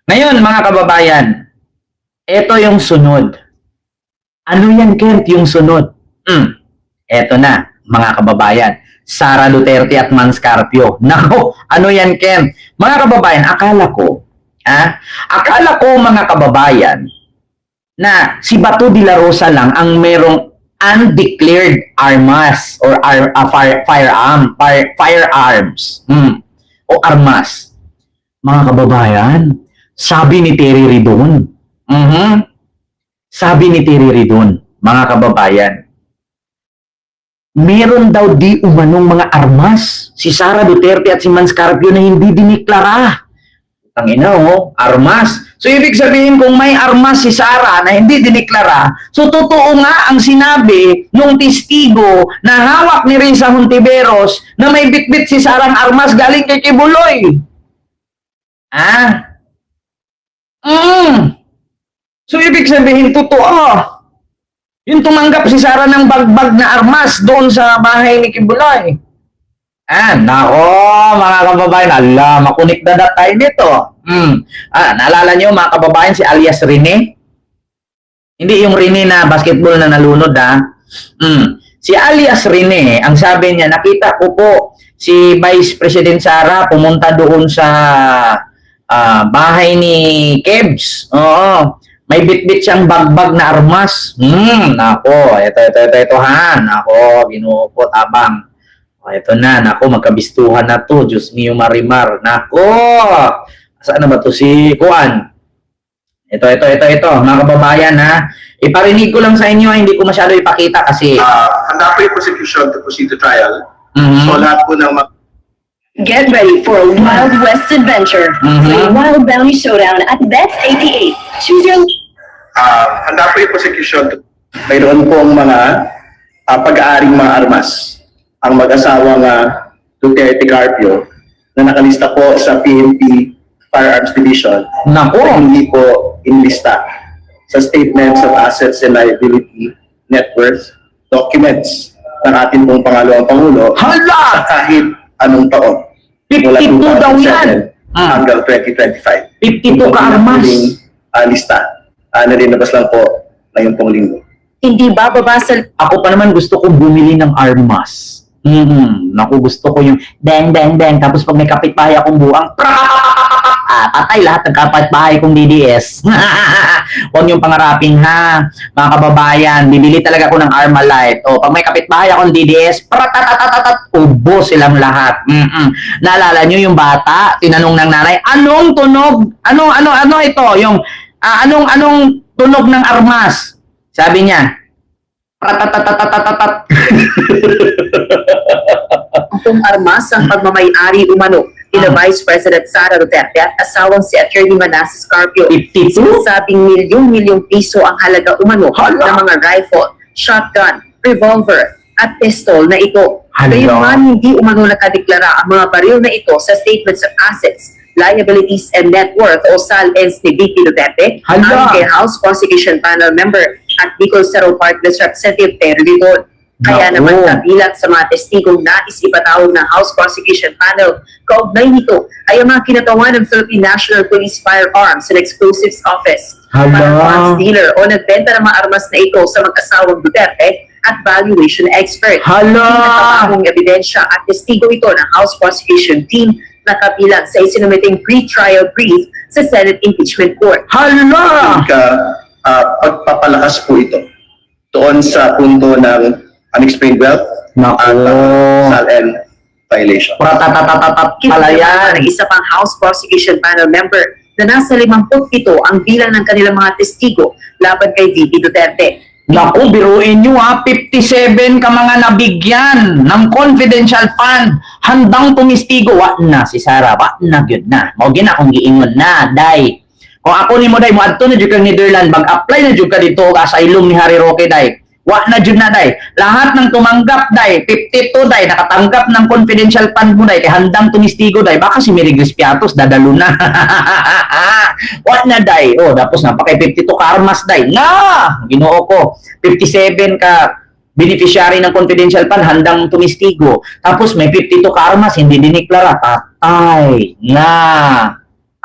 Ngayon, mga kababayan, ito yung sunod. Ano yan, Kent, yung sunod? Ito na, mga kababayan. Sara Duterte at Manscarpio. Nako, ano yan, Kent? Mga kababayan, akala ko mga kababayan, na si Bato de la Rosa lang ang merong undeclared armas or firearms o armas. Mga kababayan, sabi ni Terry Ridon, sabi ni Terry Ridon, mga kababayan, meron daw di umanong mga armas si Sara Duterte at si Manscarpio na hindi diniklara. Tangina, armas. So, ibig sabihin, kung may armas si Sara na hindi diniklara, so totoo nga ang sinabi nung testigo na hawak ni Risa Hontiveros na may bitbit si Sarang armas galing kay Kibuloy. So, ibig sabihin, totoo. Yung tumanggap si Sara ng bagbag na armas doon sa bahay ni Kibuloy. Nako, mga kababayan, makunik na tayo nito. Naalala nyo, mga kababayan, si alias Rene? Hindi yung Rene na basketball na nalunod, Si alias Rene, ang sabi niya, nakita ko po si Vice President Sara pumunta doon sa bahay ni Kebs. Oo. May bitbit siyang bagbag na armas. Nako, ito ha. Nako, ginuo po, tabang. Ito na, nako, magkabistuhan na to. Diyos mio Marimar. Nako, saan na ba to si Kuan? Ito, mga kababayan ha. Iparinig ko lang sa inyo, hindi ko masyado ipakita kasi... handa po yung prosecution to proceed to trial. So lahat po ng Get ready for a Wild West adventure. Play Wild Bounty Showdown at Bet88. Choose your... handa po yung prosecution to... Mayroon pong mga pag-aaring mga armas ang mag-asawang Duterte Carpio na nakalista po sa PNP Firearms Division. Nako! Na hindi po inlista sa Statements of Assets and Liability Net Worth documents ng ating pong pangalawang Pangulo. Hala! Sa kahit anong taon. 52 daw yan! Hanggang 2025. 52 ka armas! Lista. Nalinabas lang po ngayong pong linggo. Hindi ba babasa... Ako pa naman gusto kong bumili ng armas. Naku, gusto ko yung bang, bang, bang. Tapos pag may kapitbahay akong buwang, patay lahat ng kapitbahay kong DDS. Huwag niyong pangarapin ha, mga kababayan. Bibili talaga ako ng Armalite. O, pag may kapitbahay akong DDS, ubo silang lahat. Naalala niyo yung bata, tinanong ng nanay, anong tunog? Ano ito? Yung, anong tunog ng armas? Sabi niya, Itong armas ang pagmamayari umano nila Vice President Sara Duterte at asawang si Attorney Manasseh Carpio. 52? Sinasabing milyong-milyong piso ang halaga umano ng mga rifle, shotgun, revolver at pistol na ito. Gayunman hindi umano nakadeklara ang mga baril na ito sa Statements of Assets, Liabilities and Net Worth o SALENS ni VP Duterte ayon kay House Prosecution Panel Member at Bicol Cerro Park Representative Terry Ridon. Kaya naman kabilang sa mga testigong nais ipatawag ng House Prosecution Panel kaugnay nito ay ang mga kinatawan ng Philippine National Police Firearms and Explosives Office, firearms dealer o nagbenta ng mga armas na ito sa mag-asawang Duterte at valuation expert. Pinakabagong ebidensya at testigo ito ng House Prosecution Team na kabilang sa isinumiting pre-trial brief sa Senate Impeachment Court. Pagpapalakas po ito doon sa punto ng unexplained wealth at SALN violation. Kinalaman ng isa pang House Prosecution Panel member na nasa 57 ang bilang ng kanilang mga testigo laban kay VP Duterte. Naku, biruin nyo 57 ka mga nabigyan ng confidential fund. Handang tumistigo. Wa na si Sara. Wa na yun na. Mawagin akong giingon na. Day. Kung ako ni mo, day, mo adto na dyan kang Netherlands. Mag-apply na dyan ka dito sa ilong ni Harry Roque, day. Wa na dyan na, day. Lahat ng tumanggap, day. 52, day. Nakatanggap ng confidential fund mo, day. Kaya handang tumistigo, day. Baka si Mary Grace Piatos, dadalo na. Wa na, day. O, tapos napakay 52 ka armas, day. Na! Ginoo ko. 57 ka beneficiary ng confidential fund, handang tumistigo. Tapos may 52 ka armas, hindi diniklara. Patay na.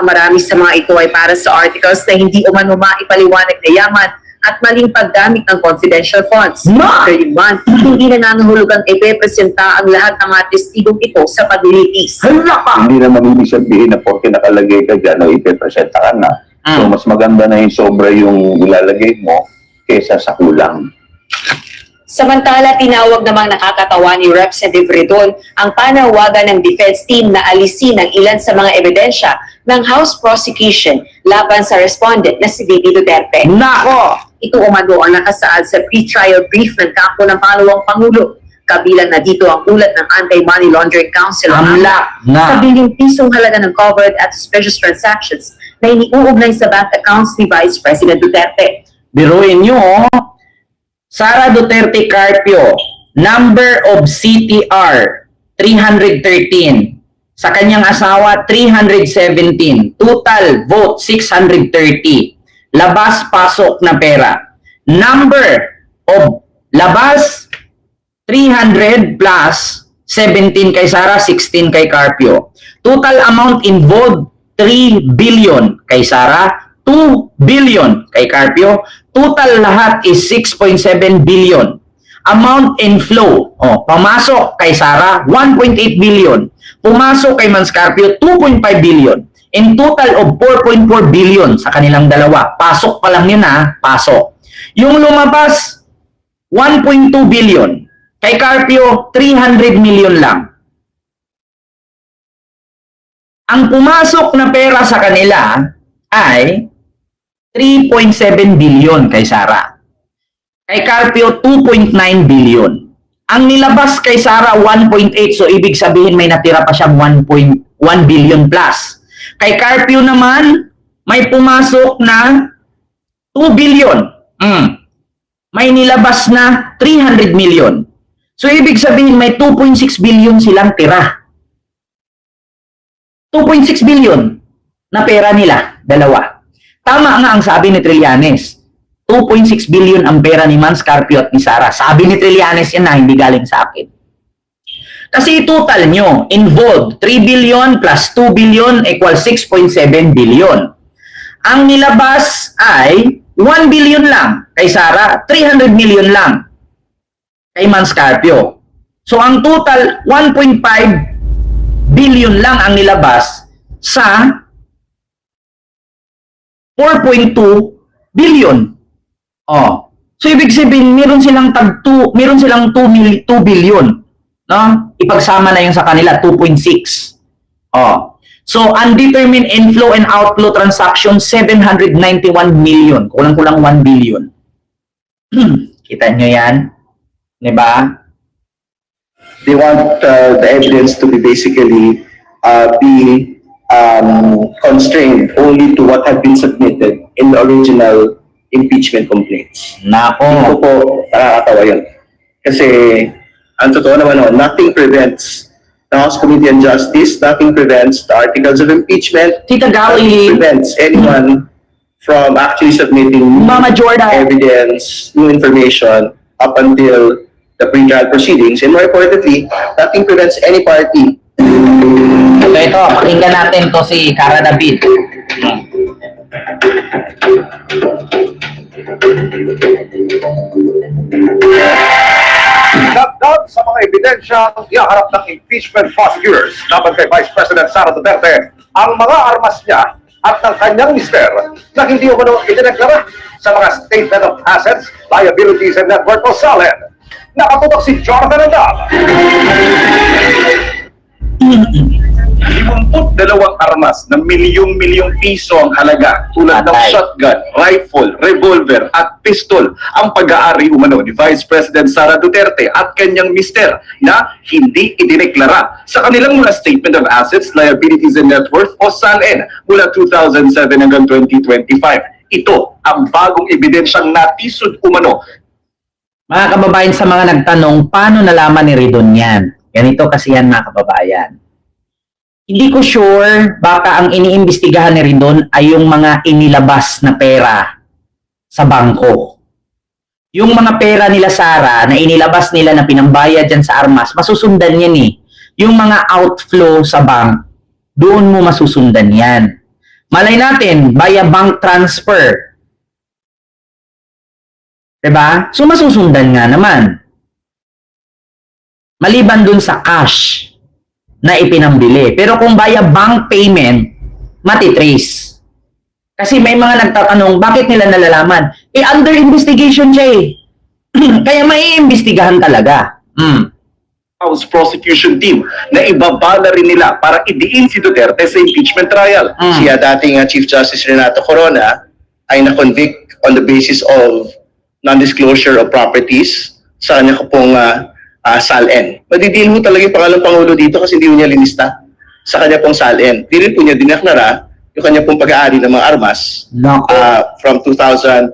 Ang marami sa mga ito ay para sa articles na hindi umano maipaliwanag na yaman at maling paggamit ng confidential funds. Ma! Gayunman, hindi na nangahulugang ipepresenta ang lahat ng mga testigong ito sa paglilitis. Hala ka! Hindi naman ibig sabihin na porke nakalagay ka dyan o ipepresenta ka na. So, mas maganda na yung sobra yung ilalagay mo kesa sa kulang. Samantala, tinawag namang nakakatawa ni Representative Redon ang panawagan ng defense team na alisin ang ilan sa mga ebidensya ng House prosecution laban sa respondent na si VP Duterte. Nako! Ito umano ang nakasaad sa pre-trial brief ng kampo ng Pangalawang Pangulo. Kabilang na dito ang ulat ng Anti-Money Laundering Council Amla sa na. bilyong pisong halaga ng covered at suspicious transactions na iniuugnay sa bank accounts ni Vice President Duterte. Biruin nyo, Sara Duterte Carpio, number of CTR, 313. Sa kanyang asawa, 317. Total vote, 630. Labas-pasok na pera. Number of labas, 300 plus 17 kay Sara, 16 kay Carpio. Total amount involved, 3 billion kay Sara, 2 billion kay Carpio. Total lahat is 6.7 billion. Amount inflow, pamasok kay Sara, 1.8 billion. Pumasok kay Mans Carpio, 2.5 billion. In total of 4.4 billion sa kanilang dalawa. Pasok pa lang yun pasok. Yung lumabas, 1.2 billion. Kay Carpio, 300 million lang. Ang pumasok na pera sa kanila ay 3.7 billion kay Sara. Kay Carpio, 2.9 billion. Ang nilabas kay Sara, 1.8. So, ibig sabihin may natira pa siyang 1.1 billion plus. Kay Carpio naman, may pumasok na 2 billion. May nilabas na 300 million. So, ibig sabihin may 2.6 billion silang tira. 2.6 billion na pera nila, dalawa. Tama nga ang sabi ni Trillanes. 2.6 billion ang pera ni Mans Carpio at ni Sara. Sabi ni Trillanes yan na hindi galing sa akin. Kasi total nyo, involved, 3 billion plus 2 billion equals 6.7 billion. Ang nilabas ay 1 billion lang kay Sara, 300 million lang kay Mans Carpio. So ang total, 1.5 billion lang ang nilabas sa 4.2 billion. So ibig sabihin meron silang 2 billion, no? Ipagsama na yung sa kanila 2.6. So undetermined inflow and outflow transaction 791 million. Kulang-kulang 1 billion. Kita nyo yan? 'Di ba? They want the evidence to be basically constrained only to what had been submitted in the original impeachment complaints. Ito Nako. po, nakakatawa yun. Kasi, ang totoo naman nothing prevents the House Committee on Justice, nothing prevents the articles of impeachment, Tita nothing Gawi, prevents anyone from actually submitting Mama Jordan. evidence, new information up until the pre-trial proceedings. And more importantly, nothing prevents any party. Ito, pakinggan natin to si Cara David. Dagdag sa mga ebidensyang ihaharap ng impeachment prosecutors laban kay Vice President Sara Duterte ang mga armas niya at ng kanyang mister na hindi umano idineklara sa mga Statement of Assets, Liabilities, and Net Worth o SALED. Nakatutok si Jonathan Andal. 52 armas na milyong-milyong piso ang halaga tulad ng Patay. shotgun, rifle, revolver at pistol ang pag-aari umano ni Vice President Sara Duterte at kanyang mister na hindi idineklara sa kanilang mga Statement of Assets, Liabilities and Net Worth o SALN mula 2007 hanggang 2025. Ito ang bagong ebidensyang natisod umano. Mga kababayan, sa mga nagtanong, paano nalaman ni Redon yan? Ganito kasi yan, mga kababayan. Hindi ko sure, baka ang iniimbestigahan ni Redon ay yung mga inilabas na pera sa bangko. Yung mga pera nila Sara na inilabas nila na pinambayad dyan sa armas, masusundan yan eh. Yung mga outflow sa bank, doon mo masusundan yan. Malay natin, via bank transfer. Diba? So, masusundan nga naman. Maliban dun sa cash na ipinambili. Pero kung via bank payment, matitrace. Kasi may mga nagtatanong, bakit nila nalalaman? Under investigation siya eh. Kaya maiimbestigahan talaga. House prosecution team na ibabala rin nila para idiin si Duterte sa impeachment trial. Si dating Chief Justice Renato Corona ay na-convict on the basis of non-disclosure of properties sa kanya ko pong SALN. Madidil mo talaga yung pangalang Pangulo dito kasi hindi mo niya linista sa kanya pong SALN. Hindi rin po niya dinaklara yung kanya pong pag-aari ng mga armas Nako. from 2007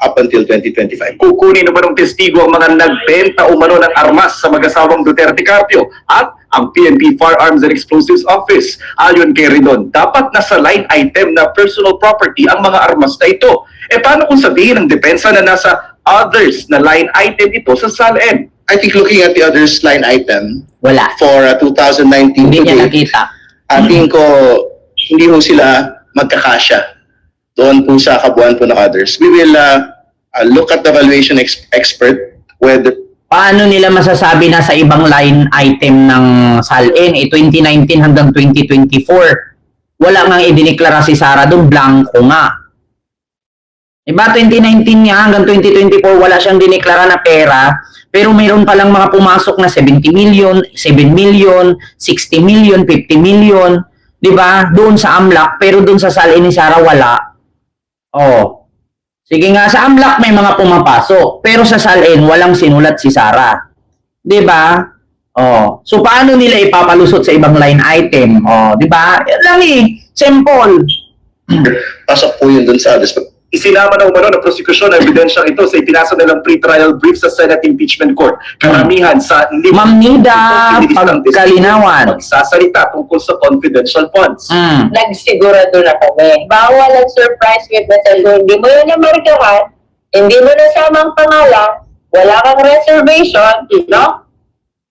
up until 2025. Kukunin naman ng testigo ang mga nagbenta umano ng armas sa mag-asawang Duterte Carpio at ang PNP Firearms and Explosives Office. Ayon kay Ridon, dapat nasa line item na personal property ang mga armas na ito. Paano kung sabihin ng depensa na nasa others na line item ito sa SALN? I think looking at the others line item Wala. for 2019 Hindi to niya date, nakita. tingin ko hindi mo sila magkakasya doon po sa kabuuan po ng others. We will look at the valuation expert whether Paano nila masasabi na sa ibang line item ng SALN, 2019 hanggang 2024? Wala nga idineklara si Sara doon, blanco nga. Diba, 2019 niya hanggang 2024, wala siyang dineklara na pera, pero mayroon palang mga pumasok na 70 million, 7 million, 60 million, 50 million, diba, doon sa AMLAC, pero doon sa SALN ni Sara, wala. Oh. Sige nga, sa AMLAC may mga pumapasok, pero sa SALN walang sinulat si Sara. 'Di ba? Oh. So paano nila ipapalusot sa ibang line item? Oh, 'di ba? Yan lang eh. Simple. pasok po yun doon sa others. Isinama na umano ng prosekusyon ang ebidensyang ito sa ipinasa nilang pre-trial brief sa Senate Impeachment Court. Karamihan sa Ma'am Nida, pagkalinawan. magsasalita tungkol sa confidential funds. Nagsigurado na kami. Bawal ang surprise witness. Kung hindi mo yun namarkahan, hindi mo nasamang pangalan, wala kang reservation, no?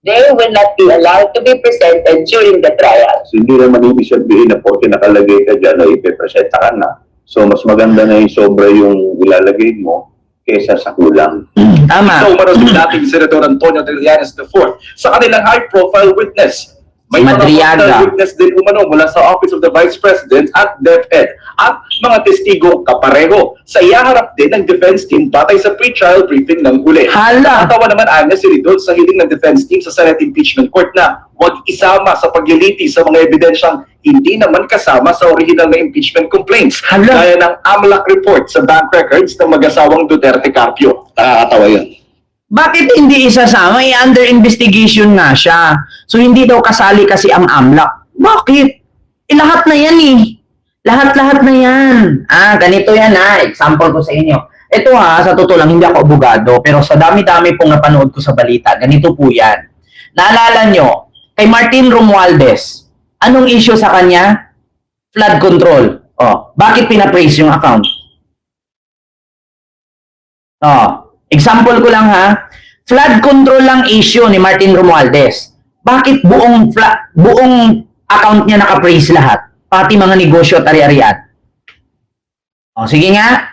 They will not be allowed to be presented during the trial. Hindi naman ibig sabihin na porque nakalagay ka dyan na ipipresenta ka na. So, mas maganda na yung sobra yung ilalagay mo kesa sa kulang. Tama. So, umano si dating Senator Antonio Trillanes IV sa kanilang high-profile witness. May mga Madriaga. personal witness din umano mula sa Office of the Vice President at DepEd at mga testigo kapareho sa ihaharap din ng defense team batay sa pre-trial briefing ng huli. Hala. Nakatawa naman anya si Ridol sa hiling ng defense team sa Senate Impeachment Court na huwag isama sa pagliliti sa mga ebidensyang hindi naman kasama sa original na impeachment complaints. Hala. Gaya ng AMLAC report sa bank records ng mag-asawang Duterte Carpio. Nakakatawa yun. Bakit hindi isasama? Under investigation nga siya. So hindi daw kasali kasi ang AMLAC. Bakit? Lahat na yan eh. Lahat-lahat na yan. Ganito yan example ko sa inyo. Ito sa totoo lang, hindi ako abogado, pero sa dami-dami pong napanood ko sa balita, ganito po yan. Naalala nyo, kay Martin Romualdez, anong issue sa kanya? Flood control. Bakit pinapraise yung account? Example ko lang flood control lang issue ni Martin Romualdez. Bakit buong account niya naka-praise lahat? Pati mga negosyo at ari-arian. Sige nga.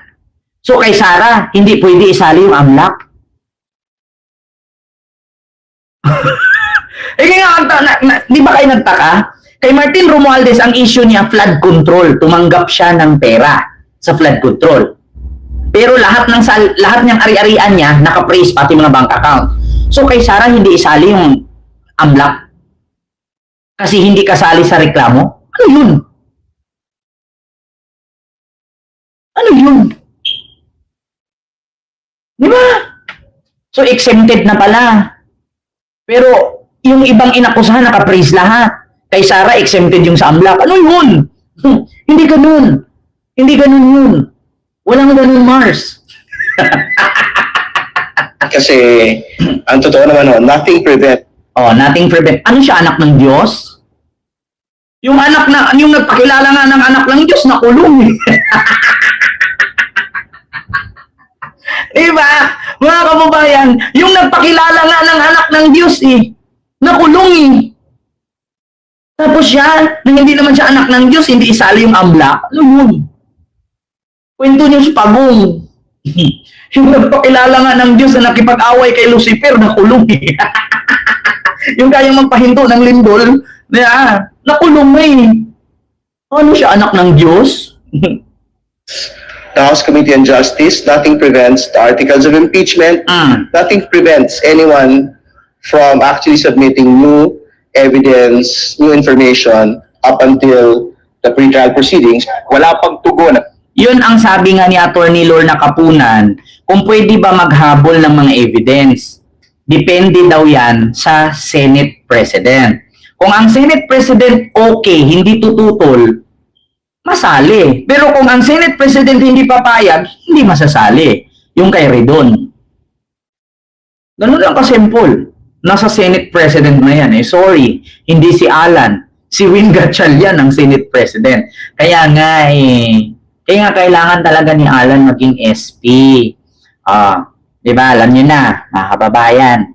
So kay Sara, hindi pwede isali yung AMLAC. Di ba kayo nagtaka? Kay Martin Romualdez, ang issue niya, flood control. Tumanggap siya ng pera sa flood control. Pero lahat niyang ari-arian niya, naka-praise pati mga bank account. So kay Sara, hindi isali yung AMLAC. Kasi hindi kasali sa reklamo. Ano yun? Ano yun? Di ba? So exempted na pala. Pero yung ibang inakusahan, naka-praise lahat. Kay Sara, exempted yung sa AMLAC. Ano yun? Hindi ganun. Hindi ganun yun. Walang ganun, Mars. Kasi, ang totoo naman, nothing prevent. Nothing prevent. Ano siya, anak ng Diyos? Yung nagpakilala nga ng anak ng Diyos, nakulong. Diba? Mga kababayan, yung nagpakilala nga ng anak ng Diyos, nakulong. Tapos siya, na hindi naman siya anak ng Diyos, hindi isali yung AMLA. Ano yun? Kwento niyo sa pagong. Yung nagpakilala nga ng Diyos na nakipag-away kay Lucifer, nakulong eh. Yung kayang magpahinto ng lindol, nakulong eh. Ano siya, anak ng Diyos? The House Committee on Justice, nothing prevents the articles of impeachment, nothing prevents anyone from actually submitting new evidence, new information up until the pre-trial proceedings. Wala pang tugon. Yun ang sabi nga ni Attorney Lorna Kapunan, kung pwede ba maghabol ng mga evidence. Depende daw yan sa Senate President. Kung ang Senate President okay, hindi tututol, masali. Pero kung ang Senate President hindi papayag, hindi masasali. Yung kay Redon. Ganun lang kasimple. Nasa Senate President na yan eh. Sorry, hindi si Alan. Si Win Gatchalian ang Senate President. Kaya nga kailangan talaga ni Alan maging SP. Di ba? Alam niyo na, mga kababayan.